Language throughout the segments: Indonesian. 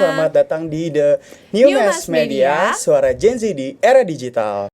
selamat datang di The New Mass Media, suara Gen Z di era digital.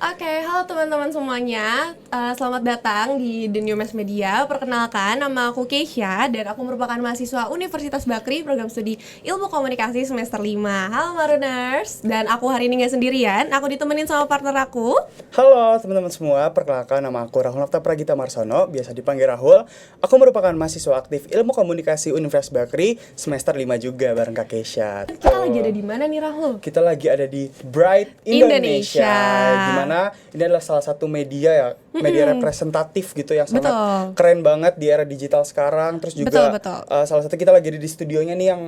Oke, halo teman-teman semuanya. Selamat datang di The New Mass Media. Perkenalkan, nama aku Keisha dan aku merupakan mahasiswa Universitas Bakri program studi Ilmu Komunikasi semester 5. Halo Maruners, dan aku hari ini nggak sendirian, aku ditemenin sama partner aku. Halo teman-teman semua, perkenalkan nama aku Rahul Nafta Pragita Marsono, biasa dipanggil Rahul. Aku merupakan mahasiswa aktif Ilmu Komunikasi Universitas Bakri semester 5 juga bareng Kak Keisha. Kita lagi ada di mana nih Rahul? Kita lagi ada di Bright Indonesia. Dimana ini adalah salah satu media ya, media representatif gitu yang sangat keren banget di era digital sekarang. Terus juga salah satu kita lagi ada di studionya nih yang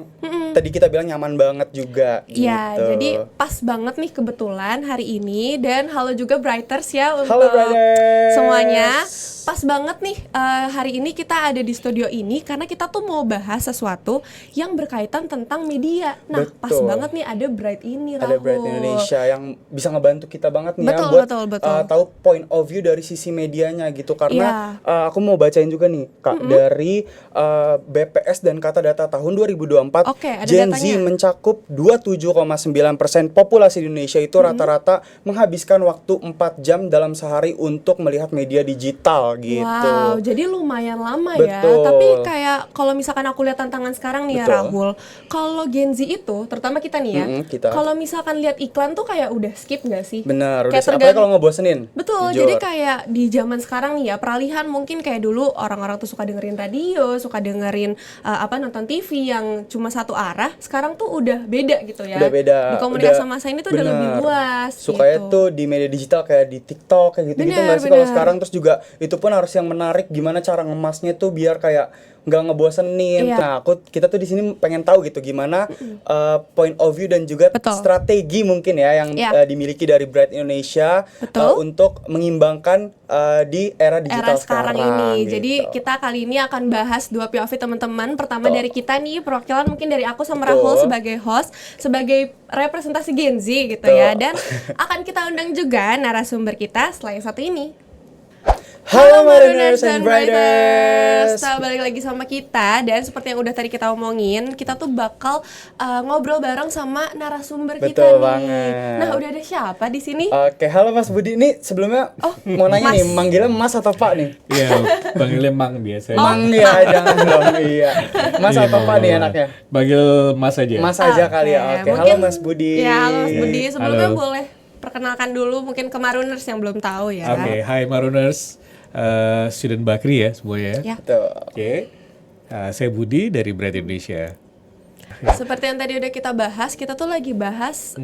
tadi kita bilang nyaman banget juga. Iya, gitu. jadi pas banget nih kebetulan hari ini. Dan halo juga Brighters ya untuk Halo Brighters semuanya. Pas banget nih hari ini kita ada di studio ini karena kita tuh mau bahas sesuatu yang berkaitan tentang media. Nah, pas banget nih ada Bright ini, Rahul. Ada Bright Indonesia yang bisa ngebantu kita banget nih buat tahu point of view dari sisi medianya gitu. Karena aku mau bacain juga nih Kak dari BPS dan Kata Data tahun 2024. Gen Z mencakup 27,9% populasi Indonesia itu rata-rata menghabiskan waktu 4 jam dalam sehari untuk melihat media digital gitu. Wow, jadi lumayan lama ya. Tapi kayak kalau misalkan aku lihat tantangan sekarang nih ya Rahul, kalau Gen Z itu, terutama kita nih ya, kalau misalkan lihat iklan tuh kayak udah skip nggak sih? Benar, udah apalagi kalau ngebosenin. Betul, jujur. Jadi kayak di zaman sekarang nih ya, peralihan mungkin kayak dulu orang-orang tuh suka dengerin radio, suka dengerin nonton TV yang cuma satu arah. Sekarang tuh udah beda gitu ya. Udah beda. Di komunikasi masa ini tuh udah lebih luas. Sukanya tuh di media digital kayak di TikTok kayak gitu-gitu nggak sih kalau sekarang. Terus juga itu pun harus yang menarik, gimana cara ngemasnya tuh biar kayak nggak ngebosenin. Nah, kita tuh di sini pengen tahu gitu gimana point of view dan juga strategi mungkin ya yang dimiliki dari Bright Indonesia untuk mengimbangkan di era digital sekarang ini. Gitu. Jadi kita kali ini akan bahas dua POV teman-teman. Pertama dari kita nih, perwakilan mungkin dari aku sama Rahul sebagai host, sebagai representasi Gen Z gitu ya. Dan akan kita undang juga narasumber kita setelah yang satu ini. Halo Maruners and Brighters. Kita balik lagi sama kita. Dan seperti yang udah tadi kita omongin, kita tuh bakal ngobrol bareng sama narasumber kita nih. Banget. Nah, udah ada siapa di sini? Oke, halo Mas Budi. Ini sebelumnya mau nanya nih, manggilnya Mas atau Pak nih? Iya, panggilnya Mang biasanya. Mang ya, jangan dong. Iya. Mas atau Pak nih enaknya? Panggil Mas aja. Mas aja kali ya. Oke, halo Mas Budi. Ya, halo Mas Budi. Sebelumnya boleh perkenalkan dulu mungkin ke Maruners yang belum tahu ya. Oke, hai Maruners. Student Bakri ya semuanya. Ya. Oke. Saya Budi dari Bright Indonesia. Seperti yang tadi udah kita bahas, kita tuh lagi bahas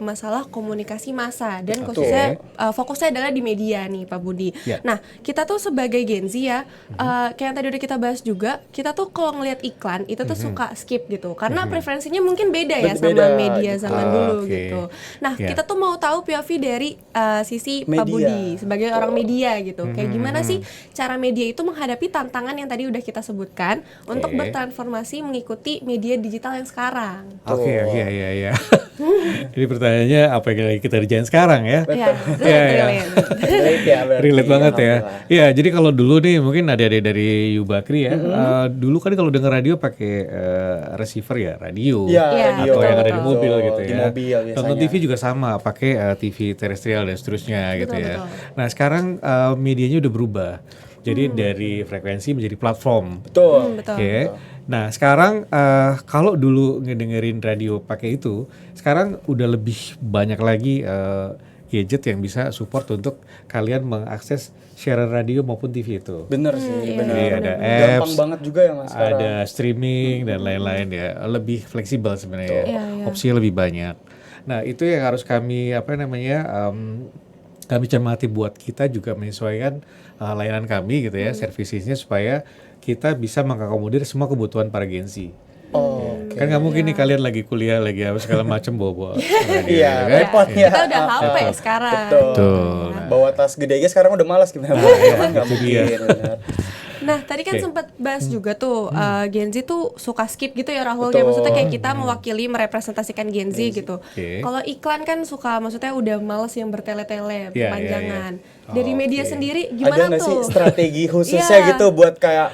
masalah komunikasi massa dan khususnya fokusnya adalah di media nih Pak Budi. Nah, kita tuh sebagai Gen Z ya, kayak yang tadi udah kita bahas juga, kita tuh kalau ngelihat iklan itu tuh suka skip gitu, karena preferensinya mungkin beda ya sama media zaman dulu gitu. Nah, kita tuh mau tahu POV dari sisi Pak Budi sebagai orang media gitu. Kayak gimana sih cara media itu menghadapi tantangan yang tadi udah kita sebutkan untuk bertransformasi mengikuti media digital yang sekarang. Oke, ya. Jadi pertanyaannya apa yang lagi kita kerjain sekarang ya? Relate banget ya. Iya, jadi kalau dulu nih mungkin adik-adik dari Yubakri ya. Dulu kan kalau denger radio pakai receiver ya, radio. Atau yang ada di mobil gitu ya. Nonton TV juga sama, pakai TV terestrial dan seterusnya gitu ya. Nah, sekarang medianya udah berubah. Jadi dari frekuensi menjadi platform. Betul. Oke. Nah sekarang kalau dulu ngedengerin radio pakai itu, sekarang udah lebih banyak lagi gadget yang bisa support untuk kalian mengakses siaran radio maupun TV itu. Bener sih, bener. Jadi ada apps, gampang banget juga ya Mas sekarang. Ada streaming dan lain-lain ya, lebih fleksibel sebenarnya. Opsinya lebih banyak. Nah itu yang harus kami kami cermati buat kita juga menyesuaikan layanan kami gitu ya, servicesnya supaya kita bisa mengakomodir semua kebutuhan para Gen Z. Kan nggak mungkin nih kalian lagi kuliah lagi apa segala macam bawa iya, repotnya. Kita udah HP sekarang. Betul. Bawa tas gede aja sekarang udah malas gimana? Kan nggak mungkin. Nah, tadi kan sempat bahas juga tuh Gen Z tuh suka skip gitu ya Rahul. Ya maksudnya kayak kita mewakili merepresentasikan Gen Z gitu. Kalau iklan kan suka maksudnya udah males yang bertele-tele, panjangan. Dari media sendiri gimana ada nggak tuh? sih strategi khususnya gitu buat kayak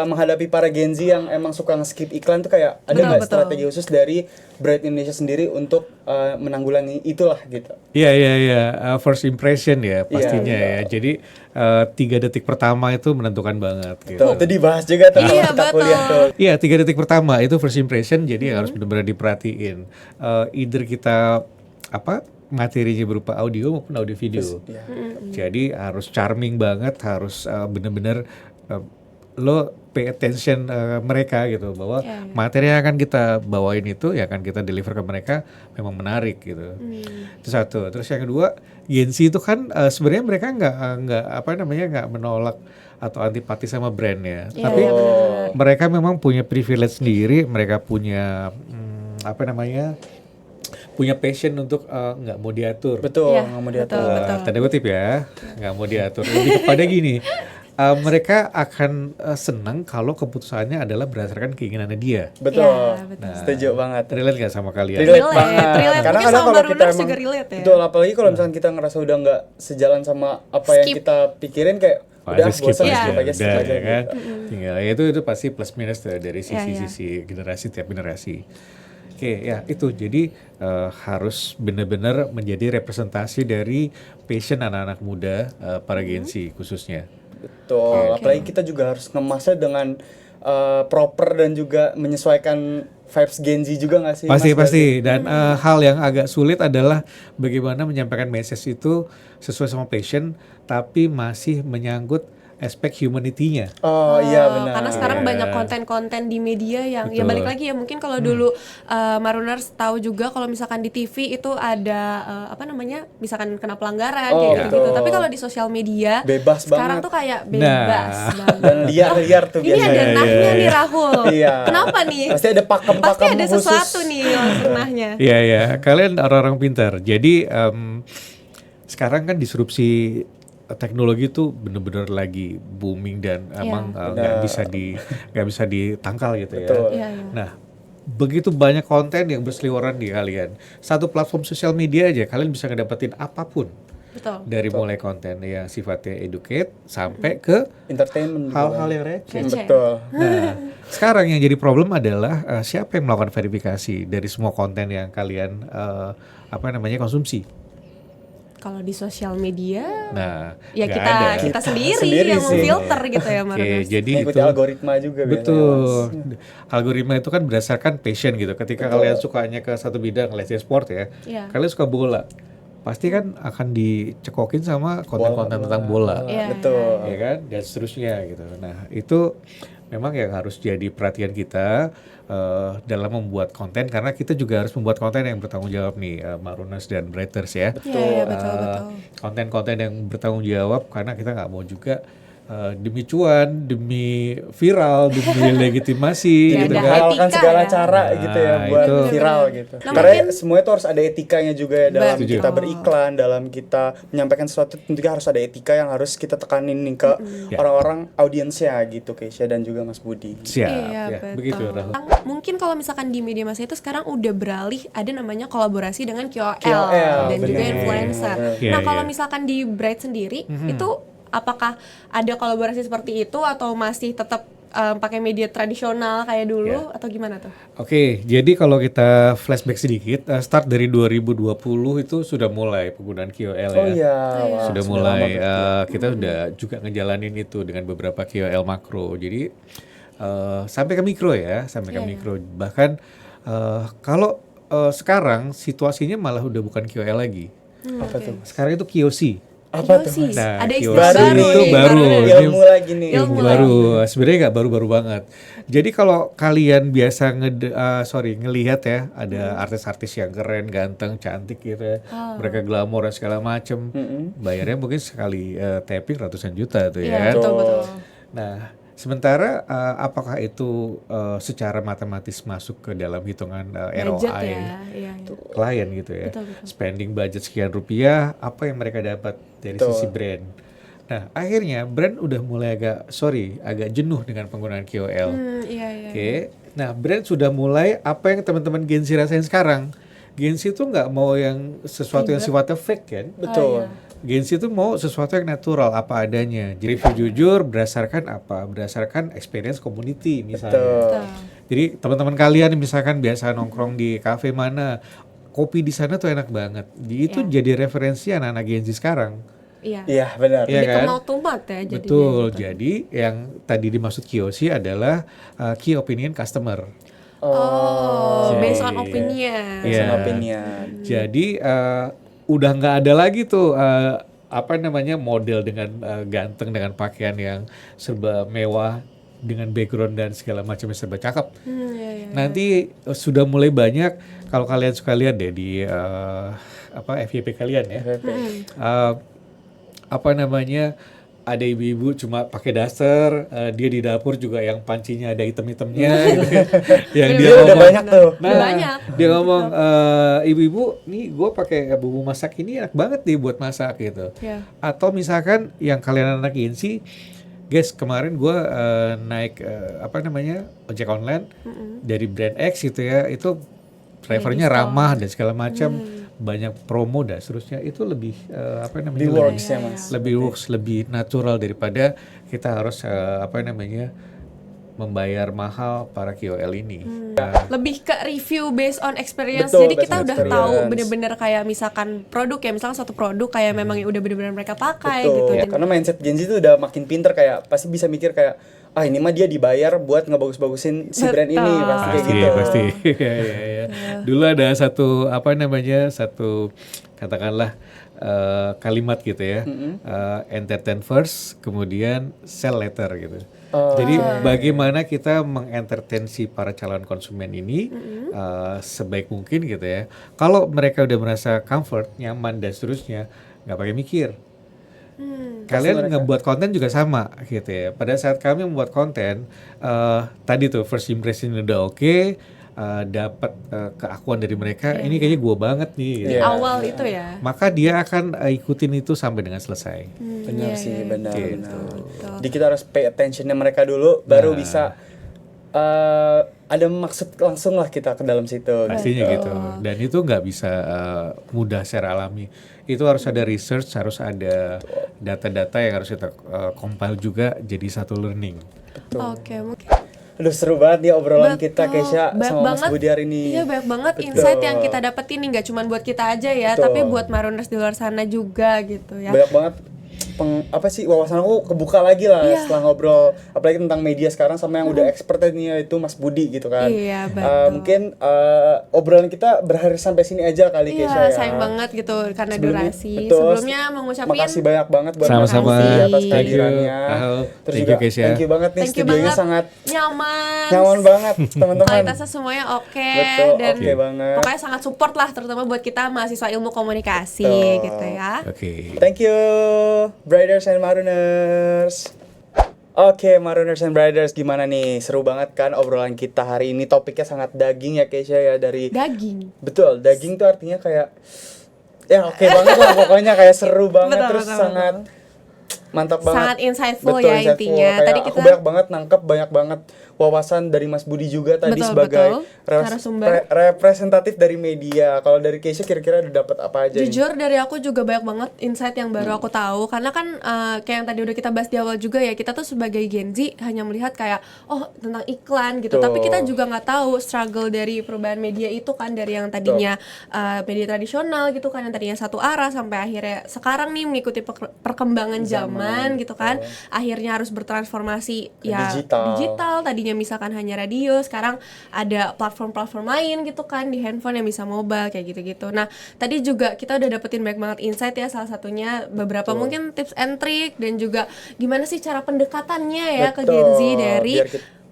menghadapi para Gen Z yang emang suka nge-skip iklan tuh, kayak ada nggak strategi khusus dari Bright Indonesia sendiri untuk menanggulangi itulah gitu? Iya. First impression ya pastinya ya. Jadi 3 detik pertama itu menentukan banget. Gitu. Itu dibahas juga tuh kalau kita kuliah tuh. Iya, 3 detik pertama itu first impression, jadi harus benar-benar diperhatiin. Either kita materinya berupa audio maupun audio video. Jadi harus charming banget, harus benar-benar lo pay attention mereka gitu, bahwa materi yang akan kita bawain itu yang akan kita deliver ke mereka memang menarik gitu. Itu satu. Terus yang kedua, Gen Z itu kan sebenarnya mereka nggak menolak atau antipati sama brand ya, tapi mereka memang punya privilege sendiri, mereka punya punya passion untuk nggak mau diatur. Betul, nggak mau diatur. Tanda kutip ya, nggak mau diatur. Lebih kepada gini, mereka akan senang kalau keputusannya adalah berdasarkan keinginannya dia. Betul. Setuju banget. Relate nggak sama kalian? Relate banget. Karena kadang kalau kita emang juga relate ya. Betul, apalagi kalau misalkan kita ngerasa udah nggak sejalan sama apa yang kita pikirin, kayak udah bosan skip aja kan. Tinggal itu pasti plus minus dari sisi generasi tiap generasi. Oke, ya itu jadi harus benar-benar menjadi representasi dari passion anak-anak muda para Gen Z khususnya. Betul, apalagi kita juga harus ngemasnya dengan proper dan juga menyesuaikan vibes Gen Z juga nggak sih? Pasti. Dan hal yang agak sulit adalah bagaimana menyampaikan message itu sesuai sama passion, tapi masih menyangkut aspek humanity-nya. Oh iya benar. Karena sekarang banyak konten-konten di media yang ya balik lagi ya, mungkin kalau dulu Maruners tahu juga kalau misalkan di TV itu ada misalkan kena pelanggaran kayak gitu. Tapi kalau di sosial media bebas sekarang banget. Tuh kayak bebas banget. Dan liar tuh biasanya. Ini ada nahnya nih Rahul. Kenapa nih? Pasti ada pakem-pakem Pasti ada khusus. sesuatu nih langsung nahnya. Iya, kalian orang-orang pintar. Jadi sekarang kan disrupsi teknologi itu benar-benar lagi booming dan emang nggak bisa ditangkal gitu ya. Nah, begitu banyak konten yang berseliweran di kalian. Satu platform sosial media aja kalian bisa ngedapetin apapun. Dari mulai konten yang sifatnya educate sampai ke entertainment, hal-hal yang receh. Betul. Nah, sekarang yang jadi problem adalah siapa yang melakukan verifikasi dari semua konten yang kalian konsumsi. Kalau di sosial media, ya kita sendiri yang memfilter gitu ya, Maruners. Jadi itu algoritma juga. Betul. Algoritma itu kan berdasarkan passion gitu. Ketika kalian sukanya ke satu bidang, let's say sport ya, kalian suka bola, pasti kan akan dicekokin sama konten-konten tentang bola. Betul. Ya kan, dan seterusnya gitu. Nah, itu memang yang harus jadi perhatian kita dalam membuat konten, karena kita juga harus membuat konten yang bertanggung jawab nih, Maruners dan Brighters ya. Betul. Konten-konten yang bertanggung jawab, karena kita nggak mau juga demi cuan, demi viral, demi legitimasi gitu kan. Menghalalkan segala cara gitu ya buat viral gitu. Karena semuanya itu harus ada etikanya juga ya, dalam kita beriklan, dalam kita menyampaikan sesuatu, tentunya harus ada etika yang harus kita tekanin nih ke orang-orang audiensnya gitu, Keisha dan juga Mas Budi. Siap. Begitu Rahul. Mungkin kalau misalkan di media massa itu sekarang udah beralih ada namanya kolaborasi dengan KOL dan juga influencer. Nah, kalau misalkan di Bright sendiri itu apakah ada kolaborasi seperti itu atau masih tetap pakai media tradisional kayak dulu atau gimana tuh? Oke, jadi kalau kita flashback sedikit, start dari 2020 itu sudah mulai penggunaan KOL sudah mulai kita udah juga ngejalanin itu dengan beberapa KOL makro. Jadi sampai ke mikro ya, mikro. Bahkan kalau sekarang situasinya malah udah bukan KOL lagi. Apa tuh? Sekarang itu KOC. Apa tuh? Nah, ada istilah baru. Ilmu lagi nih. Ilmu baru. Sebenarnya nggak baru-baru banget. Jadi kalau kalian biasa ngelihat ya, ada artis-artis yang keren, ganteng, cantik gitu ya, mereka glamor dan segala macem, bayarnya mungkin sekali tapping ratusan juta tuh ya. Betul. Nah, sementara apakah itu secara matematis masuk ke dalam hitungan ROI klien gitu ya? Betul. Spending budget sekian rupiah, apa yang mereka dapat dari sisi brand? Nah, akhirnya brand udah mulai agak jenuh dengan penggunaan KOL. Oke. Nah, brand sudah mulai apa yang teman-teman Gen Z rasain sekarang. Gen Z tuh nggak mau yang sesuatu yang sifatnya fake kan? Betul. Gen Z itu mau sesuatu yang natural, apa adanya. Jadi review jujur berdasarkan apa? Berdasarkan experience community misalnya. Betul. Jadi teman-teman kalian misalkan biasa nongkrong di kafe mana, kopi di sana tuh enak banget. Itu jadi referensi anak-anak Gen Z sekarang. Iya benar. Lebih kan? ke mouth to mouth ya jadi. Betul. Jadi yang tadi dimaksud Kiyoshi adalah key opinion customer. Based on opinion. Based on opinion. Jadi udah nggak ada lagi tuh apa namanya model dengan ganteng dengan pakaian yang serba mewah dengan background dan segala macam yang serba cakep. Nanti sudah mulai banyak kalau kalian suka lihat deh di FYP kalian ya. Apa namanya ada ibu-ibu cuma pakai daster, dia di dapur juga yang pancinya ada item-itemnya gitu. Yang dia ngomong, udah banyak tuh. Banyak. Dia ngomong ibu-ibu, nih gue pakai bumbu masak ini enak banget nih buat masak gitu. Atau misalkan yang kalian anak Insi, guys kemarin gue naik ojek online dari brand X gitu ya, itu drivernya ramah dan segala macam. Banyak promo dan seterusnya, itu lebih lebih works, lebih natural daripada kita harus membayar mahal para KOL ini. Lebih ke review based on experience. Betul, jadi kita udah experience. tahu bener-bener kayak misalkan produk ya, misalkan satu produk kayak memang udah bener-bener mereka pakai gitu. Ya, karena mindset Gen Z itu udah makin pinter, kayak pasti bisa mikir kayak ini mah dia dibayar buat ngebagus-bagusin si brand ini, pasti kayak gitu. Pasti. Ya. Dulu ada satu katakanlah kalimat gitu ya, entertain first, kemudian sell later gitu. Jadi bagaimana kita mengentertain si para calon konsumen ini sebaik mungkin gitu ya. Kalau mereka udah merasa comfort, nyaman dan seterusnya, nggak pakai mikir. Kalian ngebuat konten juga sama gitu ya. Pada saat kami membuat konten, tadi tuh first impression udah oke, dapat keakuan dari mereka, ini kayaknya gua banget nih. Gitu. Awal itu ya. Maka dia akan ikutin itu sampai dengan selesai. Benar sih, benar. Jadi kita harus pay attention-nya mereka dulu, baru bisa ada maksud langsung lah kita ke dalam situ. Pastinya gitu. Dan itu nggak bisa mudah secara alami. Itu harus ada research, harus ada data-data yang harus kita compile juga jadi satu learning. Oke, mungkin. Aduh seru banget nih obrolan kita Keisha sama Mas Budi hari ini. Iya banyak banget insight yang kita dapetin nih, nggak cuma buat kita aja ya, tapi buat Marooners di luar sana juga gitu ya. Banyak banget wawasan aku kebuka lagi lah setelah ngobrol, apalagi tentang media sekarang sama yang udah expertnya itu Mas Budi gitu kan. Iya betul. Mungkin obrolan kita berakhir sampai sini aja kali Keisha ya. Sayang banget gitu karena durasi. Sebelumnya mengucapkan makasih banyak banget buat sama-sama atas kehadirannya. Terus juga thank you banget nih, studionya sangat nyaman banget teman-teman. Kualitasnya semuanya oke dan pokoknya sangat support lah, terutama buat kita mahasiswa ilmu komunikasi gitu ya. Thank you Briders and Marooners. Oke, Marooners and Briders, gimana nih? Seru banget kan obrolan kita hari ini. Topiknya sangat daging ya Keisha ya, dari daging. Betul, daging tuh artinya kayak oke banget lah pokoknya, kayak seru banget. Terus sangat mantap banget. Sangat insightful ya intinya. Tadi kita banyak banget nangkep banyak banget wawasan dari Mas Budi juga tadi sebagai representatif dari media. Kalau dari Keisha kira-kira udah dapat apa aja? Jujur dari aku juga banyak banget insight yang baru aku tahu, karena kan kayak yang tadi udah kita bahas di awal juga ya, kita tuh sebagai Gen Z hanya melihat kayak tentang iklan gitu, tapi kita juga nggak tahu struggle dari perubahan media itu kan, dari yang tadinya media tradisional gitu kan, yang tadinya satu arah sampai akhirnya sekarang nih mengikuti perkembangan zaman gitu kan, akhirnya harus bertransformasi digital. Tadinya misalkan hanya radio, sekarang ada platform-platform lain gitu kan di handphone yang bisa mobile kayak gitu-gitu. Nah, tadi juga kita udah dapetin banyak banget insight ya, salah satunya beberapa mungkin tips and trick, dan juga gimana sih cara pendekatannya ya ke Gen Z dari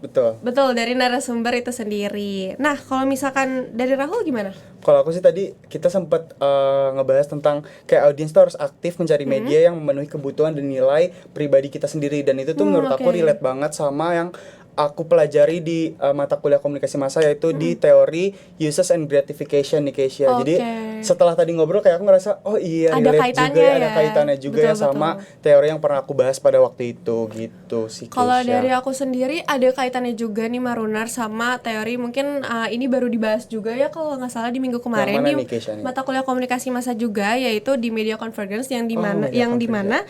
Betul, dari narasumber itu sendiri. Nah, kalau misalkan dari Rahul gimana? Kalau aku sih tadi kita sempat ngebahas tentang kayak audiens tuh harus aktif mencari media yang memenuhi kebutuhan dan nilai pribadi kita sendiri, dan itu tuh menurut aku relate banget sama yang aku pelajari di mata kuliah komunikasi massa, yaitu di teori uses and gratification nih Keisha. Jadi setelah tadi ngobrol kayak aku ngerasa oh iya ada kaitannya juga, ada kaitannya juga ya sama teori yang pernah aku bahas pada waktu itu gitu sih. Kalau dari aku sendiri ada kaitannya juga nih Marunar sama teori mungkin ini baru dibahas juga ya kalau nggak salah di minggu kemarin di mata kuliah komunikasi massa juga, yaitu di media convergence yang dimana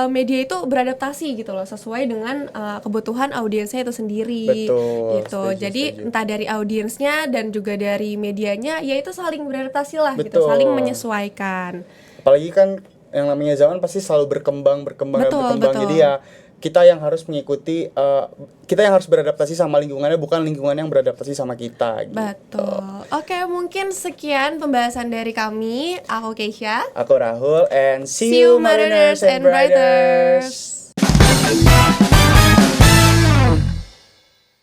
media itu beradaptasi gitu loh sesuai dengan kebutuhan audiensnya itu sendiri. Betul, gitu. Jadi entah dari audiensnya dan juga dari medianya ya itu saling beradaptasi lah. Betul. Gitu, saling menyesuaikan. Apalagi kan yang namanya zaman pasti selalu berkembang. Betul. Jadi ya kita yang harus mengikuti, kita yang harus beradaptasi sama lingkungannya, bukan lingkungan yang beradaptasi sama kita gitu. Betul. Oke, mungkin sekian pembahasan dari kami. Aku Keisha, aku Rahul, and see you Mariners and Writers.